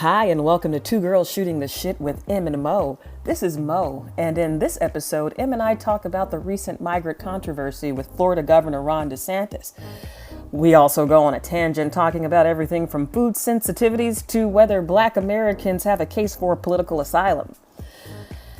Hi, and welcome to Two Girls Shooting the Shit with Em and Mo. This is Mo, and in this episode, Em and I talk about the recent migrant controversy with Florida Governor Ron DeSantis. We also go on a tangent talking about everything from food sensitivities to whether Black Americans have a case for political asylum.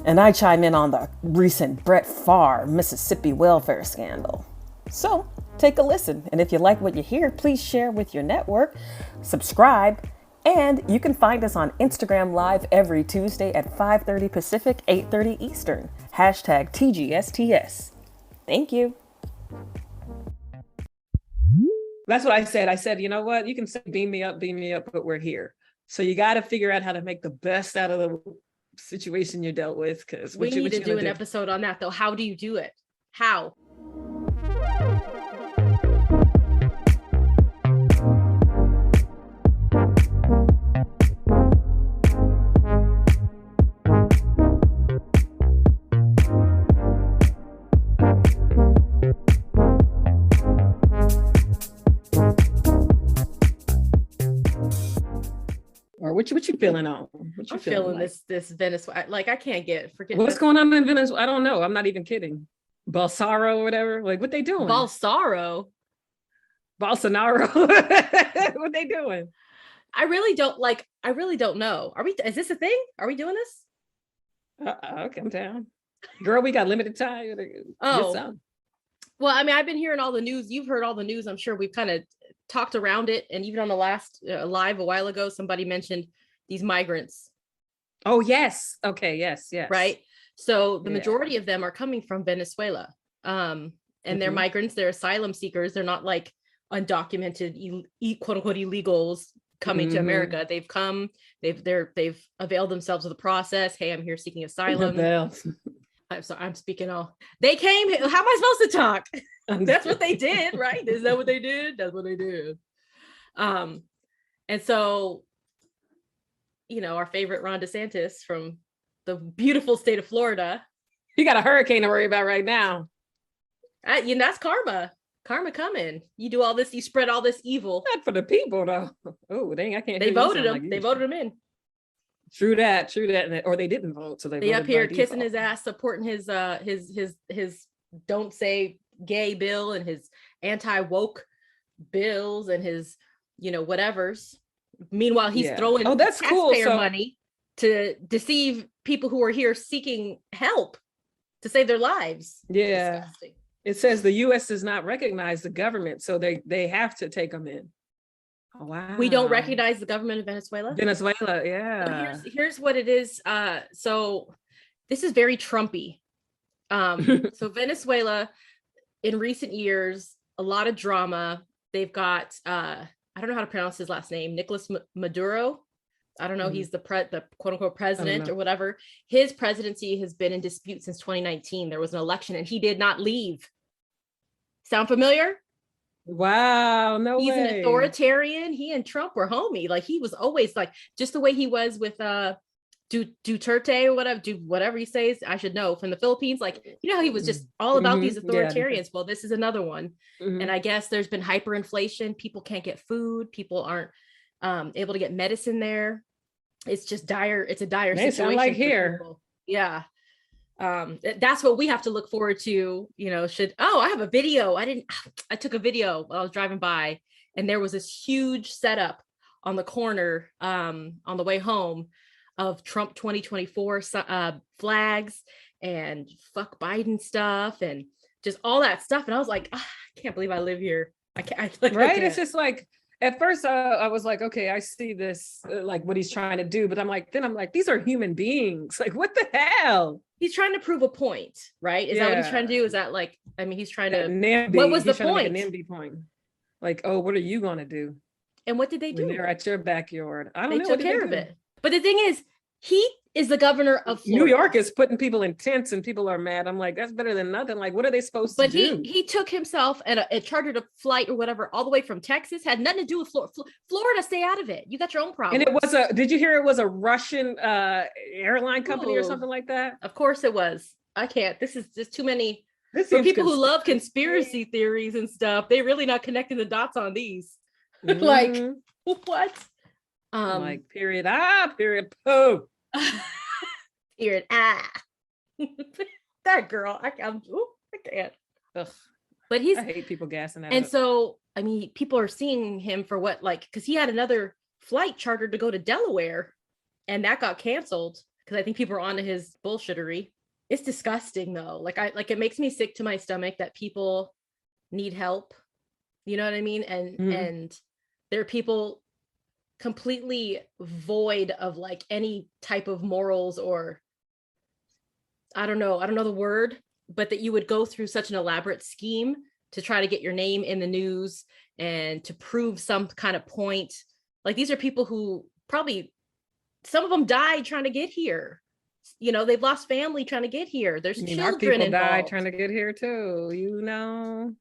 And I chime in on the recent Brett Favre Mississippi welfare scandal. So, take a listen, and if you like what you hear, please share with your network, subscribe, and you can find us on Instagram Live every Tuesday at 5:30 Pacific, 8:30 Eastern. Hashtag TGSTS. Thank you. That's what I said. I said, you know what? You can say beam me up, but we're here. So you got to figure out how to make the best out of the situation you dealt with. Because we need to do an episode on that, though. How do you do it? How? What you feeling on? I'm feeling like? this Venezuela. Like I can't forget. What's going on in Venezuela? I don't know. I'm not even kidding. Bolsonaro or whatever. Like what they doing? Bolsonaro. What they doing? I really don't know. Is this a thing? Are we doing this? Come down. Girl, we got limited time. Oh. Well, I mean, I've been hearing all the news. You've heard all the news. I'm sure we've kind of talked around it. And even on the last live a while ago, somebody mentioned these migrants. Oh, yes. Okay. Yes. Right. So the majority of them are coming from Venezuela. And they're migrants. They're asylum seekers. They're not like undocumented, quote unquote, illegals coming to America. They've come, they've availed themselves of the process. Hey, I'm here seeking asylum. I'm sorry, I'm speaking all. They came. How am I supposed to talk? That's what they did, right? Is that what they did? That's what they did. And so, our favorite Ron DeSantis from the beautiful state of Florida. You got a hurricane to worry about right now. That's karma. Karma coming. You do all this. You spread all this evil. Not for the people, though. Oh, dang! I can't. They voted him. They voted him in. True that, or they didn't vote, so they up here kissing his ass, supporting his don't say gay bill and his anti-woke bills and his whatevers. Meanwhile, he's throwing taxpayer money to deceive people who are here seeking help to save their lives. Yeah, disgusting. It says the U.S. does not recognize the government, so they have to take them in. Oh, wow. We don't recognize the government of Venezuela. Yeah. Here's what it is. So this is very Trumpy. So Venezuela, in recent years, a lot of drama. They've got I don't know how to pronounce his last name, Nicolás Maduro. I don't know. He's the quote unquote president or whatever. His presidency has been in dispute since 2019. There was an election and he did not leave. Sound familiar? Wow, no way. He's an authoritarian. He and Trump were homie. Like he was always like just the way he was with Duterte or whatever he says. I should know from the Philippines. Like how he was just all about these authoritarians. Well, this is another one. And I guess there's been hyperinflation. People can't get food. People aren't able to get medicine there. It's just dire. It's a dire situation. Like here. People. Yeah. That's what we have to look forward to, I have a video. I took a video while I was driving by and there was this huge setup on the corner on the way home of Trump 2024 flags and fuck Biden stuff and just all that stuff. And I was like, I can't believe I live here. I can't. Right. It's just like, at first I was like, okay, I see this, like what he's trying to do. But I'm like, these are human beings. Like, what the hell? He's trying to prove a point, right? Is that what he's trying to do? Is that like, he's trying to, NIMBY. What was the point? An NIMBY point. Like, oh, what are you going to do? And what did they do? When they're at your backyard. I don't know. They took care of it. But the thing is, he is the governor of Florida. New York is putting people in tents and people are mad. I'm like, that's better than nothing. Like, what are they supposed to do? But he took himself and chartered a flight or whatever all the way from Texas. Had nothing to do with Florida. Florida, stay out of it. You got your own problem. And it was did you hear it was a Russian airline company or something like that? Of course it was. I can't. This is just too many. For people who love conspiracy theories and stuff, they really not connecting the dots on these. Like, what? I'm like, period, period, poo. Period, that girl, I can't. Ugh. But I hate people gassing that and up. so, I mean, people are seeing him for what, like, because he had another flight chartered to go to Delaware, and that got canceled because I think people are onto his bullshittery. It's disgusting, though. Like, it makes me sick to my stomach that people need help. You know what I mean? And there are people completely void of like any type of morals, or I don't know the word, but that you would go through such an elaborate scheme to try to get your name in the news and to prove some kind of point. Like, these are people who probably, some of them died trying to get here. You know, they've lost family trying to get here. There's children our people involved. died trying to get here too, you know.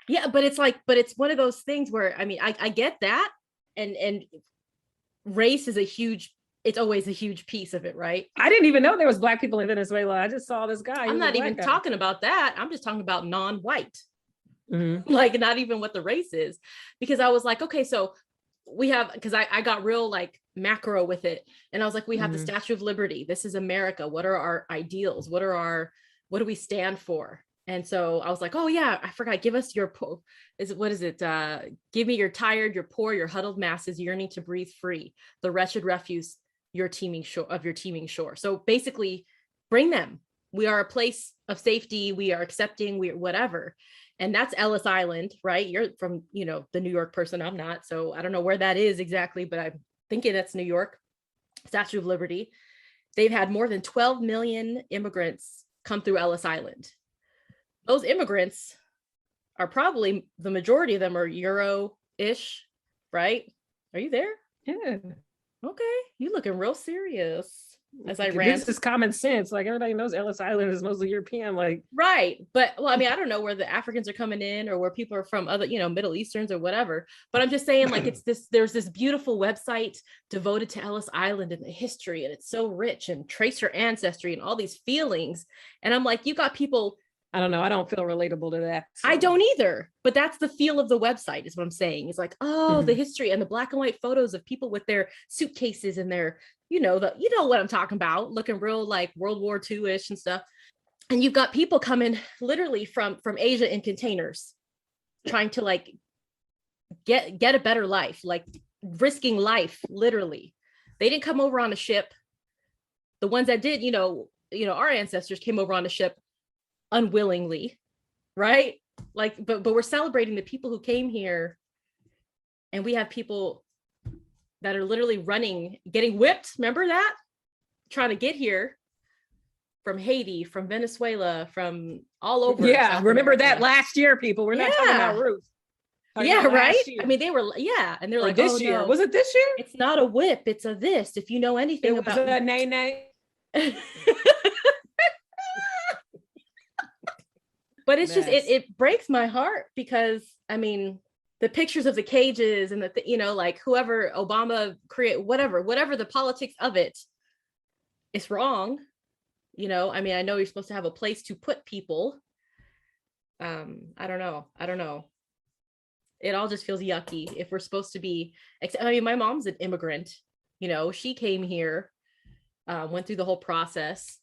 Yeah, but it's one of those things where, I mean, I get that, and race is it's always a huge piece of it, right? I didn't even know there was Black people in Venezuela. I just saw this guy. I'm not even talking about that. I'm just talking about non-white. Like, not even what the race is, because I was like, okay, so we have, because I got real like macro with it, and I was like, we have the Statue of Liberty. This is America. What are our ideals? What do we stand for? And so I was like, oh yeah, I forgot. Give us your give me your tired, your poor, your huddled masses yearning to breathe free, the wretched refuse your teeming shore. So basically, bring them. We are a place of safety. We are accepting. We are whatever. And that's Ellis Island, right? You're from, the New York person. I'm not. So I don't know where that is exactly, but I'm thinking that's New York. Statue of Liberty. They've had more than 12 million immigrants come through Ellis Island. Those immigrants are probably, the majority of them are Euro-ish, right? Are you there? Yeah. Okay. You looking real serious. As I ran. This is common sense. Like, everybody knows Ellis Island is mostly European. Like, right. But well, I mean, I don't know where the Africans are coming in or where people are from, other, Middle Easterns or whatever. But I'm just saying, like, there's this beautiful website devoted to Ellis Island and the history, and it's so rich, and trace your ancestry and all these feelings. And I'm like, you got people. I don't know. I don't feel relatable to that. So. I don't either. But that's the feel of the website, is what I'm saying. It's like, the history and the black and white photos of people with their suitcases and their, you know what I'm talking about, looking real like World War II-ish and stuff. And you've got people coming literally from Asia in containers, trying to like get a better life, like risking life, literally. They didn't come over on a ship. The ones that did, our ancestors came over on a ship unwillingly, right? Like, but we're celebrating the people who came here, and we have people that are literally running, getting whipped. Remember that? Trying to get here from Haiti, from Venezuela, from all over. Yeah, South remember America. That last year, people. We're not talking about Ruth. Yeah, right? I mean, they were, and they're like, this year. No. Was it this year? It's not a whip, it's a this. If you know anything about it, was a nay. But it's just, it breaks my heart, because I mean, the pictures of the cages and like whoever Obama create, whatever the politics of it, it's wrong. I mean, I know you're supposed to have a place to put people. I don't know. It all just feels yucky if we're supposed to be, I mean, my mom's an immigrant, she came here, went through the whole process.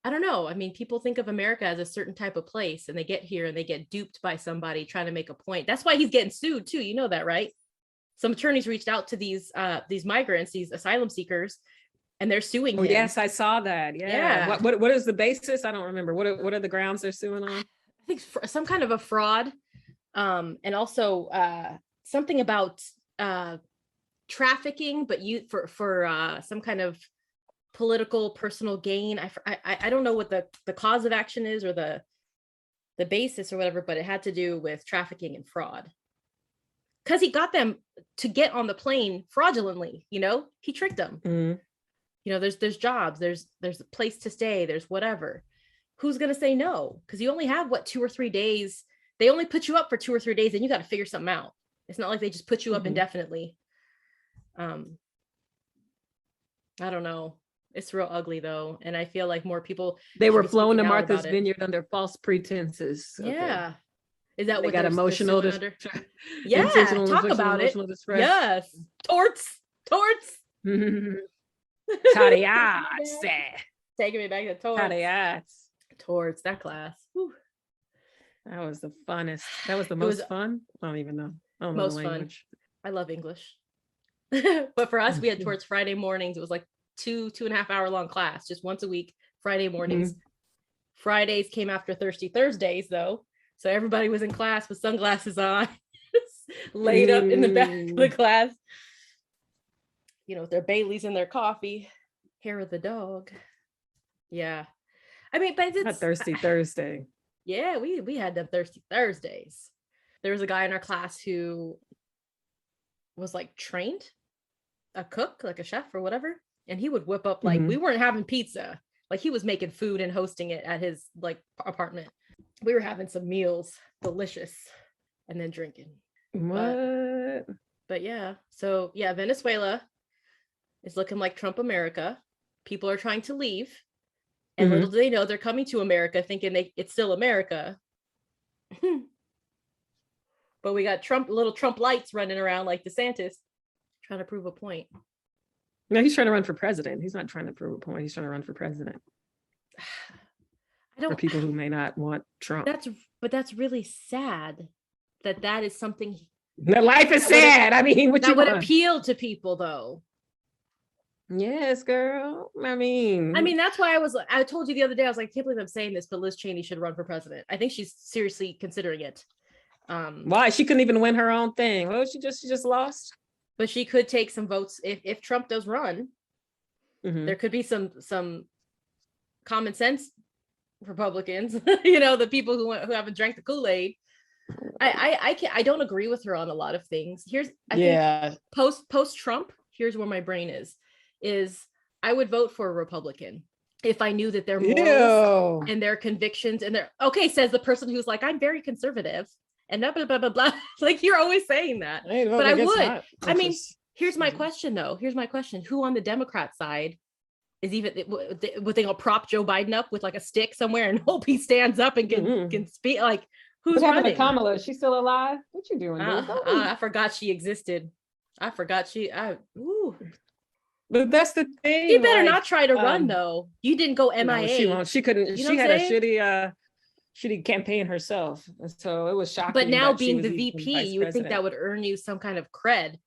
I don't know. I mean, people think of America as a certain type of place, and they get here and they get duped by somebody trying to make a point. That's why he's getting sued too. You know that, right? Some attorneys reached out to these migrants, these asylum seekers, and they're suing him. Yes, I saw that. Yeah. What is the basis? I don't remember. What are the grounds they're suing on? I think some kind of a fraud, and also something about trafficking, but for some kind of political personal gain. I don't know what the cause of action is, or the basis or whatever, but it had to do with trafficking and fraud, because he got them to get on the plane fraudulently. He tricked them. There's jobs, there's a place to stay, there's whatever. Who's gonna say no? Because you only have 2 or 3 days. They only put you up for 2 or 3 days, and you got to figure something out. It's not like they just put you up indefinitely. I don't know. It's real ugly, though, and I feel like more people. They were flown to Martha's Vineyard under false pretenses. Okay. Yeah, is that they what got emotional? Yeah, talk about it. Distress. Yes, torts. Torts. Tariats. Taking me back to torts. Tariats. Torts, that class. Whew. That was the funnest. That was the most fun. I don't even know. I don't know Most the fun. language. I love English. But for us, we had torts Friday mornings. It was like 2.5 hour long class, just once a week, Friday mornings. Fridays came after Thirsty Thursdays, though. So everybody was in class with sunglasses on, laid up in the back of the class, with their Baileys and their coffee, hair of the dog. Yeah. I mean, but it's Not Thirsty Thursday. Yeah, we had them Thirsty Thursdays. There was a guy in our class who was like trained, a cook, like a chef or whatever. And he would whip up, like, we weren't having pizza. Like, he was making food and hosting it at his like apartment. We were having some meals, delicious, and then drinking. What? But yeah, so yeah, Venezuela is looking like Trump America. People are trying to leave. And little do they know they're coming to America thinking it's still America. But we got little Trump lights running around like DeSantis, trying to prove a point. No, he's trying to run for president. He's not trying to prove a point. He's trying to run for president. For people who may not want Trump. That's really sad that is something. That life is sad. I mean, that would appeal to people, though. Yes, girl. I mean, that's why I told you the other day, I was like, I can't believe I'm saying this, but Liz Cheney should run for president. I think she's seriously considering it. Why? She couldn't even win her own thing. Well, she just lost. But she could take some votes if Trump does run. There could be some common sense Republicans, the people who haven't drank the Kool-Aid. I don't agree with her on a lot of things. Think post Trump, here's where my brain is I would vote for a Republican if I knew that their morals and their convictions and says the person who's like, I'm very conservative and blah, blah, blah, blah, blah. Like, you're always saying that, but I would. I mean, here's my question though. Who on the Democrat side is even, would they all prop Joe Biden up with like a stick somewhere and hope he stands up and can speak? Like, who's what happened running? to Kamala? Is she still alive? What you doing? I forgot she existed. But that's the thing. You better not try to run though. You didn't go MIA. No, she won't. She couldn't. She had a shitty campaign herself, so it was shocking. But now being the VP, you would think that would earn you some kind of cred.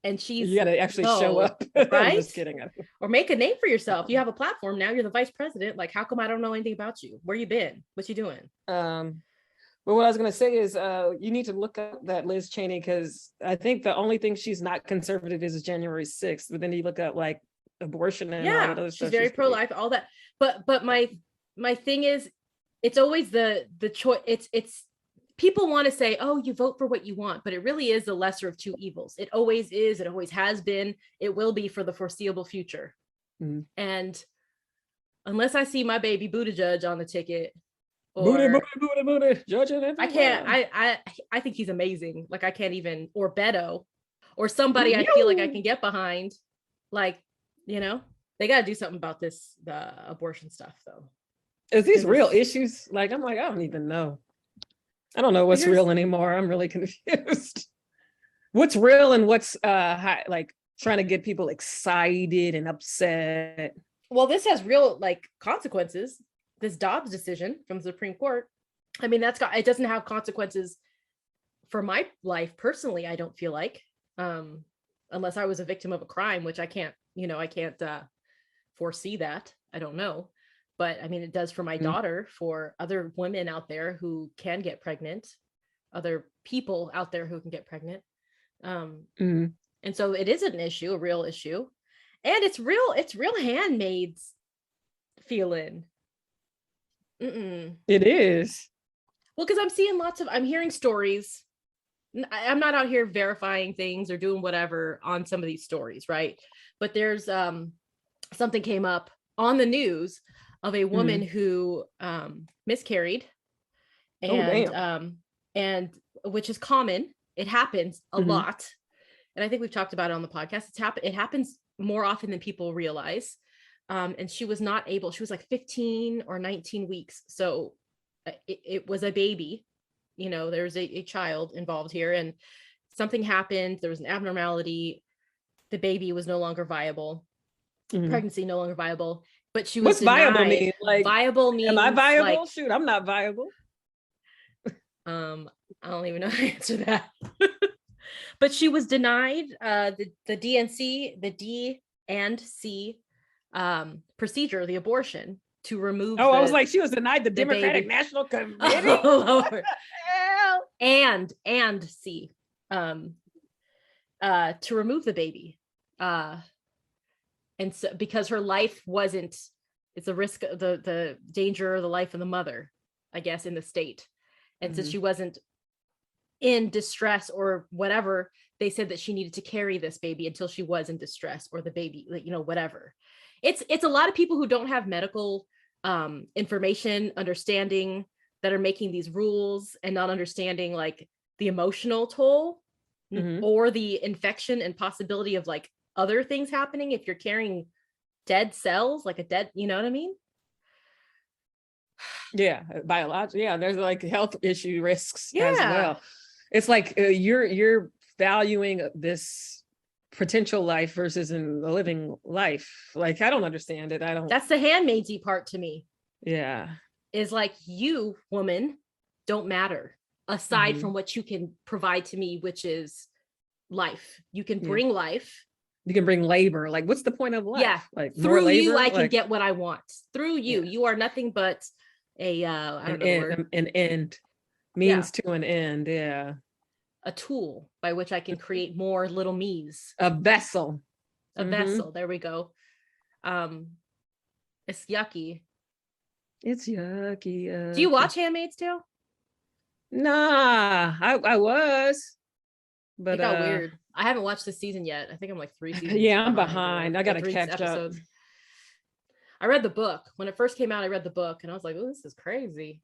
And you got to actually show up, right? I'm just kidding. Or make a name for yourself. You have a platform now. You're the vice president. Like, how come I don't know anything about you? Where you been? What you doing? But what I was going to say is you need to look up that Liz Cheney, because I think the only thing she's not conservative is January 6th. But then you look at like abortion and all that other stuff. She's very pro-life, all that. But my thing is, it's always the choice. It's people want to say, oh, you vote for what you want, but it really is the lesser of two evils. It always is. It always has been. It will be for the foreseeable future. And unless I see my baby Buttigieg on the ticket, Booty, Judge I can't. I think he's amazing. Like, I can't even, or Beto, or somebody I feel like I can get behind. Like, they got to do something about the abortion stuff, though. Is these real issues? Like, I'm like, I don't even know. I don't know what's real anymore. I'm really confused. What's real and what's like trying to get people excited and upset? Well, this has real like consequences. This Dobbs decision from the Supreme Court. I mean, it doesn't have consequences for my life personally. I don't feel like, unless I was a victim of a crime, which I can't foresee that. I don't know. But I mean, it does for my daughter, for other women out there who can get pregnant, other people out there who can get pregnant. And so it is an issue, a real issue. And it's real handmaids feeling. It is. Well, because I'm hearing stories. I'm not out here verifying things or doing whatever on some of these stories, right? But there's something came up on the news of a woman who miscarried, and which is common. It happens a lot, and I think we've talked about it on the podcast. It happens more often than people realize. And she was not able. She was like 15 or 19 weeks, so it was a baby. There's a child involved here, and something happened. There was an abnormality. the baby was no longer viable, pregnancy no longer viable, but she was What's denied. viable mean? Like, viable means, am I viable? like, Shoot, I'm not viable. I don't even know how to answer that. But she was denied the DNC, the D and C procedure, the abortion, to remove. I was like, she was denied the Democratic baby. National Committee. Oh, Lord. And C, to remove the baby, and so because her life wasn't, it's a risk, the danger, the life of the mother, I guess, in the state, and since she wasn't in distress or whatever, they said that she needed to carry this baby until she was in distress, or the baby, like, whatever. It's a lot of people who don't have medical information, understanding, that are making these rules and not understanding like the emotional toll or the infection and possibility of like other things happening if you're carrying dead cells, like a dead, you know what I mean? Yeah, biological. Yeah, there's like health issue risks as Yeah. well. It's like you're valuing this potential life versus in a living life. Like, I don't understand it. I don't. That's the handmaidsy part to me. Yeah. Is like, you, woman, don't matter aside from what you can provide to me, which is life. You can bring life. You can bring labor. Like, what's the point of life? Yeah. Like, more Through labor? you, I can Like, get what I want. Through you. You are nothing but a I don't know the word. an end, means to an end. Yeah. A tool by which I can create more little me's. A vessel. A vessel. There we go. It's yucky. It's yucky. Do you watch Handmaid's Tale? Nah, I was, but It got weird. I haven't watched this season yet. I think I'm like 3 seasons. Yeah, I'm behind. I gotta 3 catch up. I read the book when it first came out. I read the book and I was like, "Oh, this is crazy."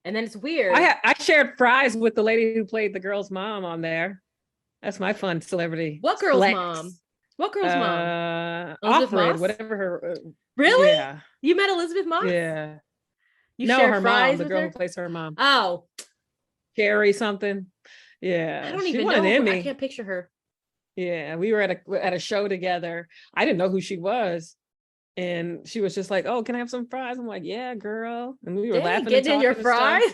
And then it's weird. I shared fries with the lady who played the girl's mom on there. That's my fun celebrity. What girl's flex. mom? What girl's mom? Offred, whatever her. Really? Yeah. You met Elizabeth Moss? Yeah. You no, shared her fries mom, the with girl her? who plays her mom. Oh, Carrie something. Yeah. I don't she even won know. an Emmy. I can't picture her. Yeah, we were at a show together. I didn't know who she was. And she was just like, "Oh, can I have some fries?" I'm like, "Yeah, girl." And we were laughing getting and in your talking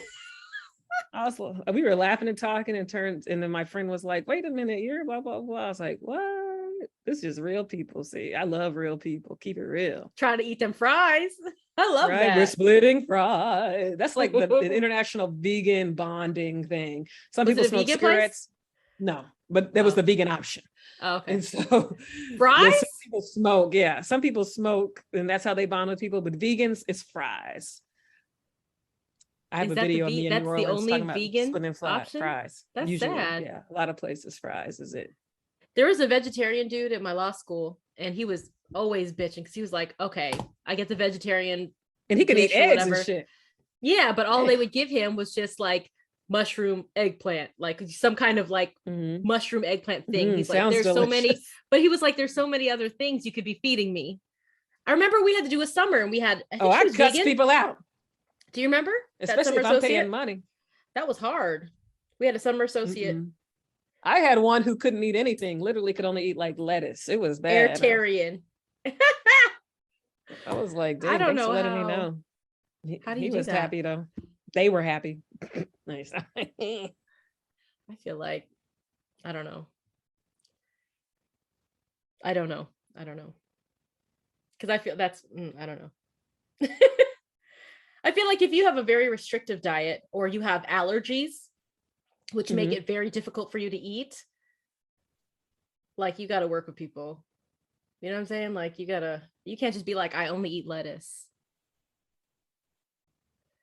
and stuff. fries. We were laughing and talking and then my friend was like, "Wait a minute, you're blah, blah, blah." I was like, "What? This is real people. See, I love real people. Keep it real." Trying to eat them fries. I love that. We're splitting fries. That's like the international vegan bonding thing. Some Was people it a smoke vegan cigarettes. No, but that was the vegan option. Oh, okay. And so Fries? some people smoke. Yeah, some people smoke, and that's how they bond with people. But vegans, it's fries. I have a video of me in New Orleans that's the talking only about vegan splitting option? fries. That's Usually, sad. yeah, a lot of places fries is it. There was a vegetarian dude at my law school, and he was always bitching because he was like, "Okay, I get the vegetarian, and he could eat dish or eggs whatever." and shit. Yeah, but all they would give him was just like mushroom eggplant, like some kind of like mushroom eggplant thing. He's like, "There's so many," but he was like, "There's so many other things you could be feeding me." I remember we had to do a summer, and we had. I cuss people out. Do you remember? Especially if I'm paying money. That was hard. We had a summer associate. I had one who couldn't eat anything, literally could only eat like lettuce. It was bad. Airtarian. I was like, I don't thanks know for letting me how. know. How do you he do was that? happy though. They were happy. Nice. I feel like, I don't know. Because I feel that's, I don't know. I feel like if you have a very restrictive diet or you have allergies, which make it very difficult for you to eat, like you got to work with people. You know what I'm saying? Like you can't just be like, I only eat lettuce.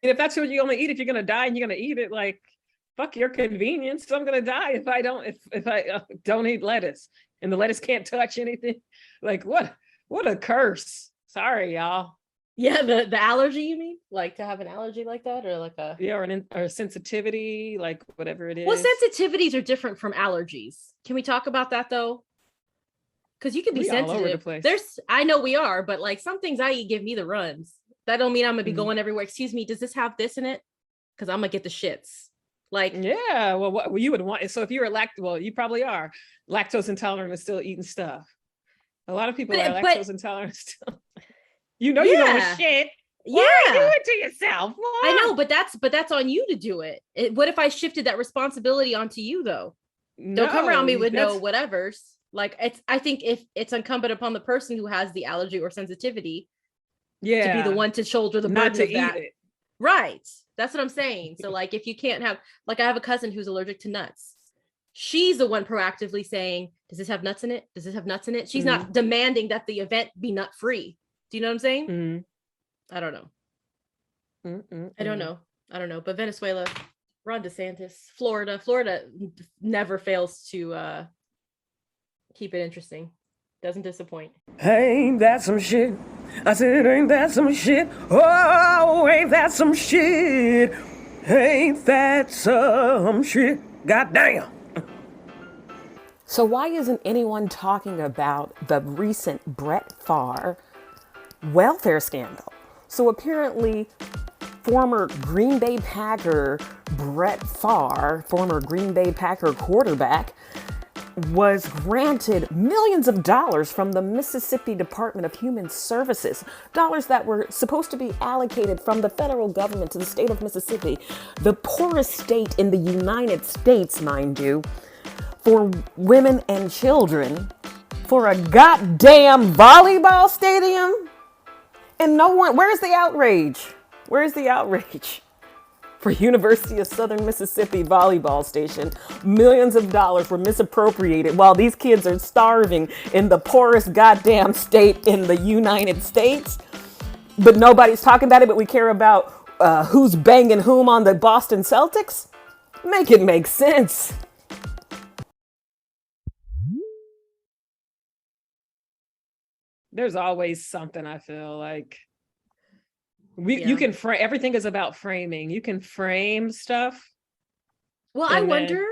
And if that's what you only eat, if you're going to die and you're going to eat it, like, fuck your convenience. So I'm going to die if I don't eat lettuce and the lettuce can't touch anything. Like what a curse. Sorry, y'all. Yeah, the allergy, you mean? Like to have an allergy like that, or like a or a sensitivity, like whatever it is. Well, sensitivities are different from allergies. Can we talk about that though? Because you can be sensitive. All over the place. I know we are, but like some things I eat give me the runs. That don't mean I'm gonna be going everywhere. Excuse me, does this have this in it? Because I'm gonna get the shits. Like, yeah, well, what you would want. So if you're you probably are lactose intolerant and still eating stuff. A lot of people But- are but- lactose intolerant still. You know you're going Yeah. shit. Yeah, Why do it to yourself? I know, but that's on you to do it. What if I shifted that responsibility onto you though? Don't come around me with no whatevers. Like I think if it's incumbent upon the person who has the allergy or sensitivity to be the one to shoulder the not burden to of eat that. it. Right. That's what I'm saying. So like if you can't have, like I have a cousin who's allergic to nuts. She's the one proactively saying, does this have nuts in it? Does this have nuts in it? She's not demanding that the event be nut free. Do you know what I'm saying? Mm. I don't know. Mm-mm-mm. I don't know. But Venezuela, Ron DeSantis, Florida never fails to keep it interesting. Doesn't disappoint. Ain't that some shit? I said, ain't that some shit? Oh, ain't that some shit? Ain't that some shit? Goddamn. So why isn't anyone talking about the recent Brett Favre welfare scandal? So apparently, former Green Bay Packer Brett Favre, former Green Bay Packer quarterback, was granted millions of dollars from the Mississippi Department of Human Services, dollars that were supposed to be allocated from the federal government to the state of Mississippi, the poorest state in the United States, mind you, for women and children, for a goddamn volleyball stadium. And no one, where's the outrage? Where's the outrage? For University of Southern Mississippi volleyball station, millions of dollars were misappropriated while these kids are starving in the poorest goddamn state in the United States. But nobody's talking about it, but we care about who's banging whom on the Boston Celtics? Make it make sense. There's always something, I feel like. You can frame, everything is about framing. You can frame stuff. Well, I wonder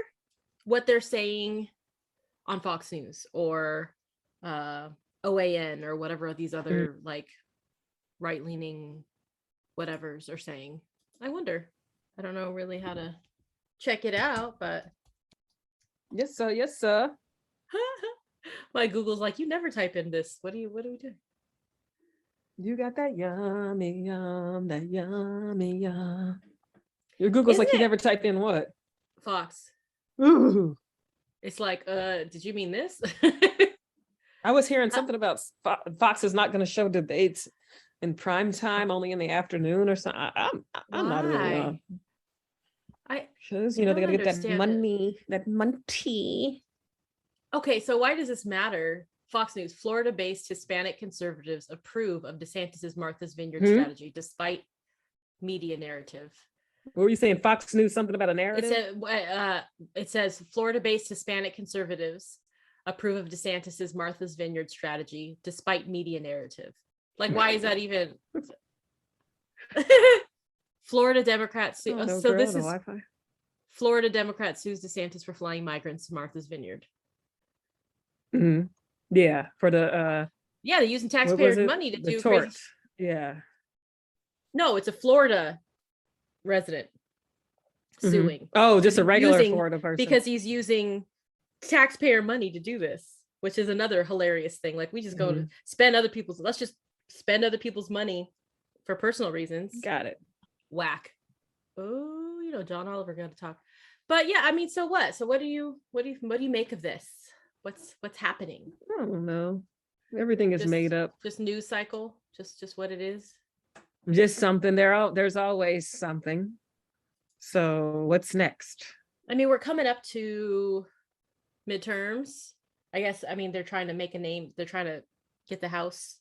what they're saying on Fox News or OAN or whatever these other like right-leaning whatevers are saying. I wonder. I don't know really how to check it out, but Yes, sir. my Google's like, you never type in this. What do we do? You got that yummy yum, that yummy yum. Your Google's Isn't like, you it- never typed in what? Fox. Ooh. It's like, did you mean this? I was hearing something about Fox is not going to show debates in prime time, only in the afternoon or something. I'm not really on. Because, they got to get that money, that money. Okay, so why does this matter? Fox News, Florida-based Hispanic conservatives approve of DeSantis's Martha's Vineyard strategy despite media narrative. What were you saying? Fox News, something about a narrative? It says Florida-based Hispanic conservatives approve of DeSantis's Martha's Vineyard strategy despite media narrative. Like, why is that even? Florida Democrats. Florida Democrat sues DeSantis for flying migrants to Martha's Vineyard. Mm-hmm. Yeah, for the they're using taxpayers' money to do tort. crazy. Yeah. No, it's a Florida resident suing. Oh, just a regular Florida person. Because he's using taxpayer money to do this, which is another hilarious thing. Like, we just go to let's just spend other people's money for personal reasons. Got it. Whack. Oh, John Oliver got to talk. But yeah, I mean, so what? So what do you make of this? What's happening? I don't know. Everything is made up. Just news cycle. Just what it is. Just something. There's always something. So what's next? I mean, we're coming up to midterms. I guess. I mean, they're trying to make a name. They're trying to get the House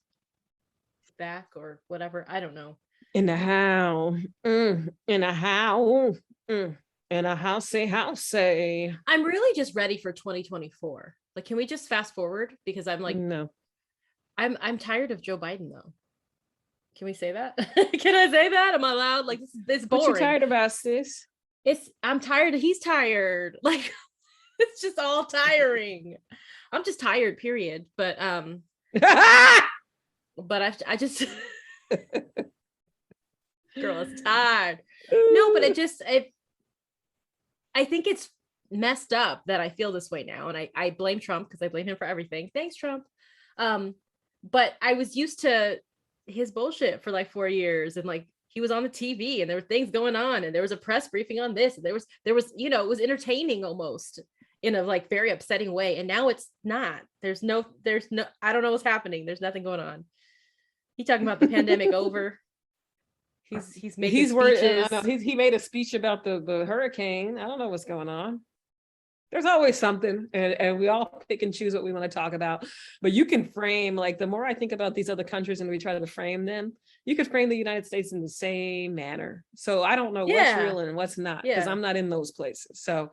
back or whatever. I don't know. In the house. In a house. In a house. Say. I'm really just ready for 2024. Like, can we just fast forward? Because I'm like, no. I'm tired of Joe Biden though. Can we say that? Can I say that? Am I allowed? Like, this boring. What you tired about, sis? I'm tired. He's tired. Like, it's just all tiring. I'm just tired, period. But I just girl is tired. No, but I think it's messed up that I feel this way now. And I blame Trump because I blame him for everything. Thanks, Trump. But I was used to his bullshit for like 4 years, and like he was on the TV and there were things going on and there was a press briefing on this, and there was, it was entertaining almost in a like very upsetting way. And now it's not. There's no, I don't know what's happening. There's nothing going on. He talking about the pandemic over. He's making speeches. He made a speech about the hurricane. I don't know what's going on. There's always something, and we all pick and choose what we want to talk about. But you can frame, like, the more I think about these other countries and we try to frame them, you could frame the United States in the same manner. So I don't know what's real and what's not, because I'm not in those places. So,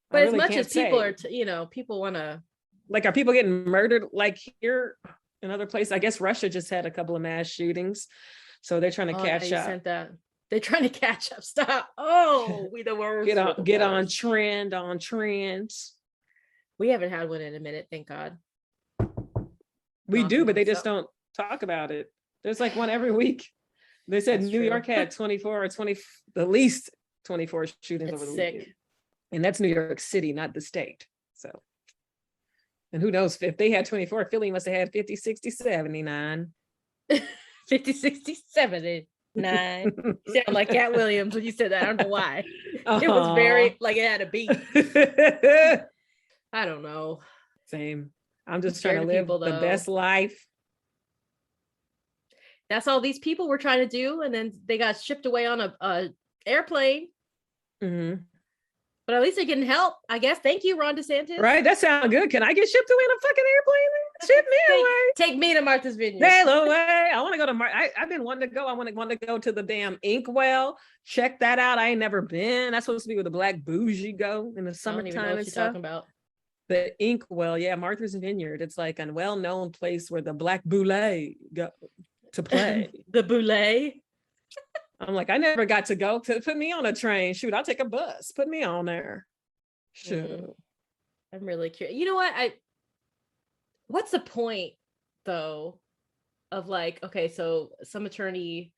but really, as much as people are, people want to, like, are people getting murdered like here in other places? I guess Russia just had a couple of mass shootings, so they're trying to catch up. Sent that. They're trying to catch up. Stop. Oh, we the worst. Get on trend. We haven't had one in a minute, thank God. We do, but they just don't talk about it. There's like one every week. They said New York had 24 or 20, at least 24 shootings over the weekend. And that's New York City, not the state. So, and who knows, if they had 24, Philly must have had 50, 60, 79. 50, 60, 79. You sound like Cat Williams when you said that. I don't know why. It was very, like, it had a beat. I don't know. Same. I'm just trying to live the best life. That's all these people were trying to do, and then they got shipped away on a airplane. Mm-hmm. But at least they're getting help, I guess. Thank you, Ron DeSantis. Right, that sounds good. Can I get shipped away in a fucking airplane? Ship me away. Take me to Martha's Vineyard. Sail away. I want to go to I've been wanting to go. I want to go to the damn Inkwell. Check that out. I ain't never been. That's supposed to be where the black bougie go in the summertime and stuff. Talking about. The Inkwell, yeah, Martha's Vineyard. It's like a well-known place where the black boule go to play. The boule. I'm like, I never got to go. Put me on a train. Shoot, I'll take a bus. Put me on there. Shoot. I'm really curious. You know what? What's the point, though, of like, okay, so some attorney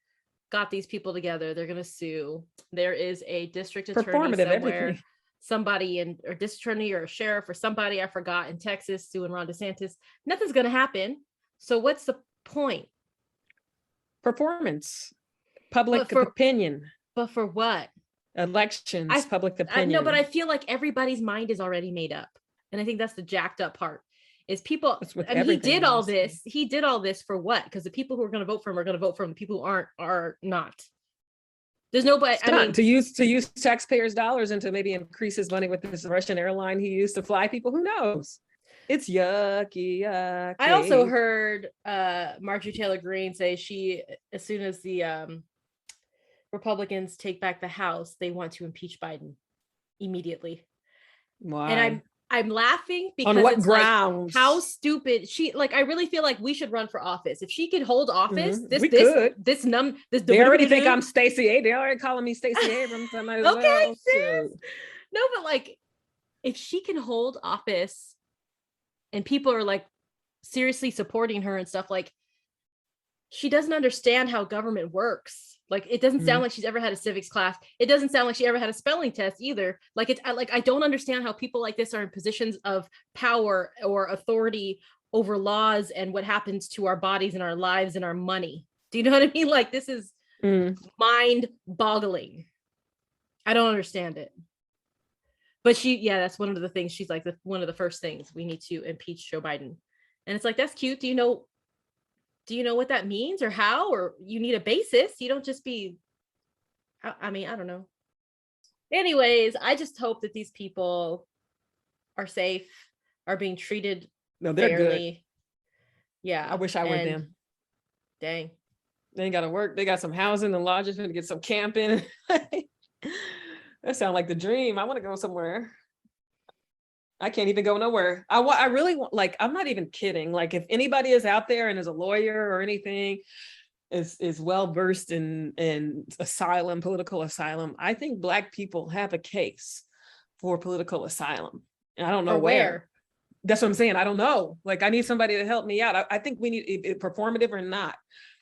got these people together. They're going to sue. There is a district attorney somewhere. Everything. Somebody or district attorney or a sheriff or somebody, I forgot, in Texas suing Ron DeSantis. Nothing's going to happen. So what's the point? Performance. Public opinion. But for what? Elections, public opinion. No, but I feel like everybody's mind is already made up. And I think that's the jacked up part. Is people, he did all this. He did all this for what? Because the people who are going to vote for him are going to vote for him. The people who aren't are not. There's nobody. To use taxpayers' dollars and to maybe increase his money with this Russian airline he used to fly people. Who knows? It's yucky. I also heard Marjorie Taylor Greene say as soon as the Republicans take back the House, they want to impeach Biden immediately. Wow. And I'm laughing because on what it's grounds? Like, how stupid she, like, I really feel like we should run for office. If she could hold office, they already think I'm Stacey Abrams. They're already calling me Stacey Abrams. I might as okay, well. sis. No, but like, if she can hold office and people are like seriously supporting her and stuff, like, she doesn't understand how government works. Like, it doesn't sound like she's ever had a civics class. It doesn't sound like she ever had a spelling test either. Like, I don't understand how people like this are in positions of power or authority over laws and what happens to our bodies and our lives and our money. Do you know what I mean? Like, this is mind boggling. I don't understand it. But that's one of the things. She's like, one of the first things, we need to impeach Joe Biden. And it's like, that's cute. Do you know what that means or how, or you need a basis? You don't just be, I mean, I don't know. Anyways, I just hope that these people are safe, are being treated they're fairly. Good. Yeah. I wish I were them. Dang. They ain't got to work. They got some housing and lodging to get some camping. That sounds like the dream. I want to go somewhere. I can't even go nowhere. I really want, like, I'm not even kidding. Like, if anybody is out there and is a lawyer or anything, is well versed in asylum, political asylum, I think Black people have a case for political asylum. And I don't know where. That's what I'm saying. I don't know. Like, I need somebody to help me out. I think we need, performative or not,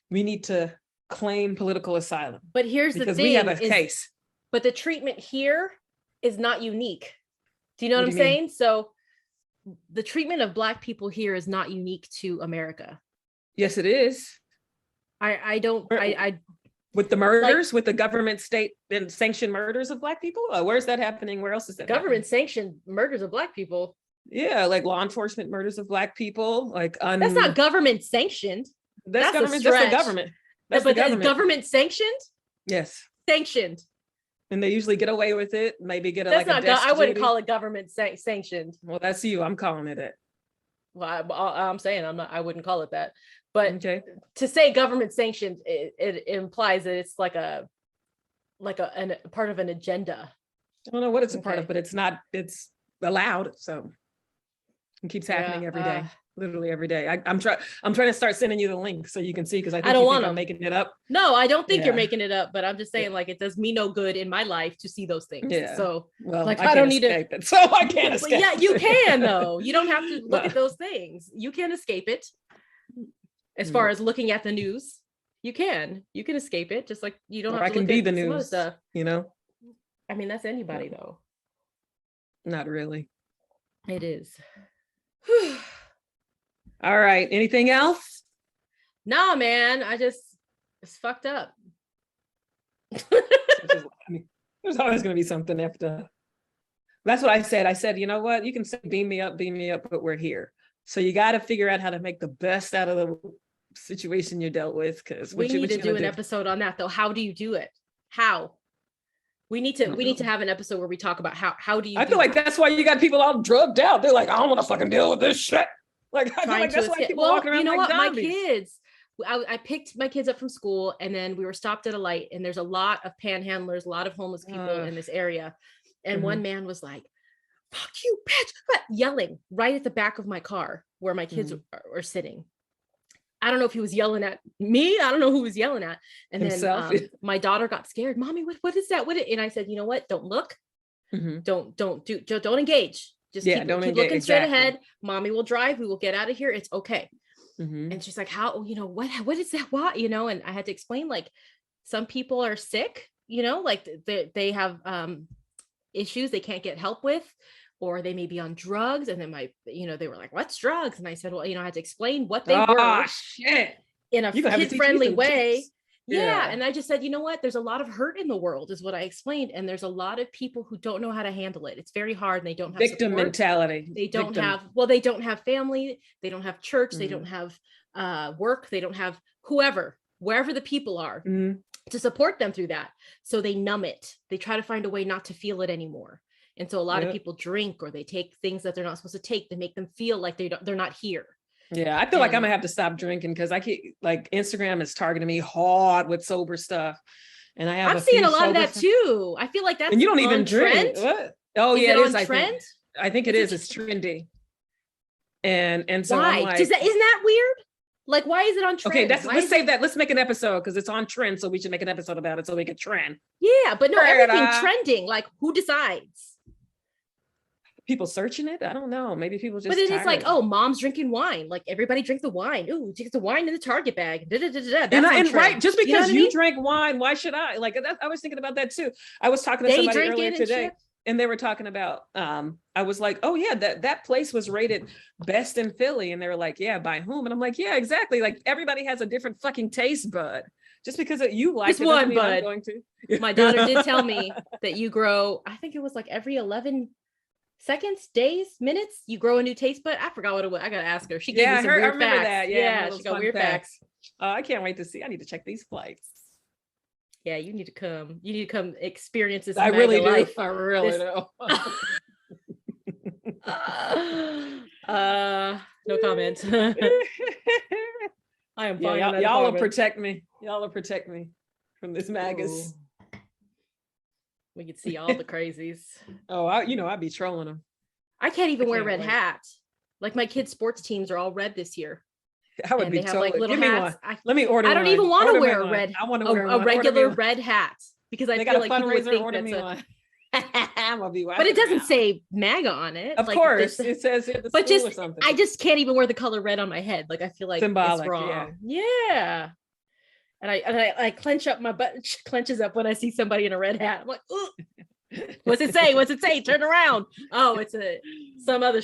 we need to claim political asylum. But here's the thing. Because we have a case. But the treatment here is not unique. Do you know what I'm saying? So the treatment of Black people here is not unique to America. Yes, it is. I with the murders, with the government state and sanctioned murders of Black people. Where's that happening? Where else is that government sanctioned murders of Black people? Yeah, like law enforcement murders of Black people. Like that's not government sanctioned. That's government. That's the government. That's but the government sanctioned. Yes, sanctioned. And they usually get away with it. Maybe get that's like not. I wouldn't call it government sanctioned. Well, that's you. I'm calling it it. Well, I'm saying I'm not. I wouldn't call it that. But to say government sanctioned, it implies that it's like a part of an agenda. I don't know what it's a part of, but it's not. It's allowed. So it keeps happening every day. Literally every day. I'm trying to start sending you the link so you can see, because I don't want I'm making it up. No, I don't think you're making it up, but I'm just saying like it does me no good in my life to see those things. Yeah. So like I don't need to it, so I can't escape. Yeah, you can though. You don't have to look at those things. You can escape it. As far as looking at the news, you can escape it. Just like you don't have to I can be the news stuff. You know? I mean, that's anybody though. Not really. It is. All right. Anything else? Nah, man. It's fucked up. There's always going to be something after. That's what I said. I said, you know what? You can say beam me up, but we're here. So you got to figure out how to make the best out of the situation you're dealt with. Because we need to do an episode on that, though. How do you do it? How? We need to have an episode where we talk about how do you. I feel like that's why you got people all drugged out. They're like, I don't want to fucking deal with this shit. Like, I feel like that's why people walking around like zombies. My kids, I picked my kids up from school, and then we were stopped at a light, and there's a lot of panhandlers, a lot of homeless people in this area. And one man was like, fuck you, bitch, yelling right at the back of my car where my kids are sitting. I don't know if he was yelling at me. I don't know who was yelling at. And himself. Then my daughter got scared. Mommy, what is that? And I said, you know what? Don't look. Don't engage. Just keep looking straight ahead. Mommy will drive. We will get out of here. It's okay. And she's like, how, what is that? What, and I had to explain, like, some people are sick, like they have issues they can't get help with, or they may be on drugs. And then they were like, what's drugs? And I said, well, I had to explain what they were in a kid-friendly way. Tips. Yeah. And I just said, you know what? There's a lot of hurt in the world is what I explained. And there's a lot of people who don't know how to handle it. It's very hard. And they don't have victim support. Mentality. They don't they don't have family. They don't have church. They don't have work. They don't have wherever the people are to support them through that. So they numb it. They try to find a way not to feel it anymore. And so a lot of people drink, or they take things that they're not supposed to take to make them feel like they're not here. Yeah, I feel like I'm gonna have to stop drinking, because I keep, like, Instagram is targeting me hard with sober stuff, and I'm seeing a lot of that too. I feel like that's, and you don't even drink. What? Oh yeah, it is. I trend. I think it is. It's trendy. And so why? I'm like, isn't that weird? Like, why is it on trend? Okay, let's save that. Let's make an episode, because it's on trend. So we should make an episode about it so we can trend. Yeah, but no, everything trending. Like, who decides? People searching it? I don't know. Maybe people just. But it is like, oh, mom's drinking wine. Like, everybody drink the wine. Ooh, take the wine in the Target bag. And right, just because you drank wine, why should I? Like, I was thinking about that too. I was talking to somebody earlier today, and they were talking about. I was like, oh yeah, that place was rated best in Philly, and they were like, yeah, by whom? And I'm like, yeah, exactly. Like, everybody has a different fucking taste bud. Just because you like it, one bud. I'm going to. My daughter did tell me that you grow. I think it was like every 11 seconds, days, minutes, you grow a new taste bud. I forgot what it was. I gotta ask her. She gave me some weird facts. That. Yeah, she got weird facts. I can't wait to see. I need to check these flights. Yeah, you need to come. You need to come experience this. I really do. Life. I really do. No comment. I am fine. Y'all will protect me. Y'all will protect me from this magus. We could see all the crazies. Oh, I'd be trolling them. I can't even wear red hats. Like, my kids' sports teams are all red this year. I would be totally. Give me hats. One. Let me order. I don't even want to wear a red. I want to wear a regular red hat, because I feel like people would think that's a. I'm gonna be. But it doesn't say MAGA on it. Of course, it says it. But just, or something. I just can't even wear the color red on my head. Like, I feel like symbolic, it's wrong. Yeah. And I clench up, my butt clenches up when I see somebody in a red hat. I'm like, ooh. What's it say? What's it say? Turn around. Oh, it's some other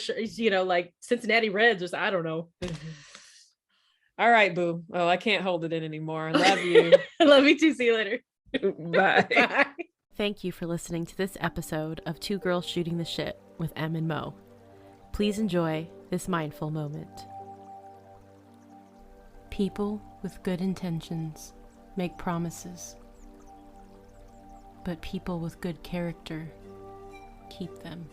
like Cincinnati Reds or I don't know. All right, boo. Oh, I can't hold it in anymore. I love you. Love you too. See you later. Bye. Bye. Thank you for listening to this episode of Two Girls Shooting the Shit with Em and Mo. Please enjoy this mindful moment. People with good intentions make promises, but people with good character keep them.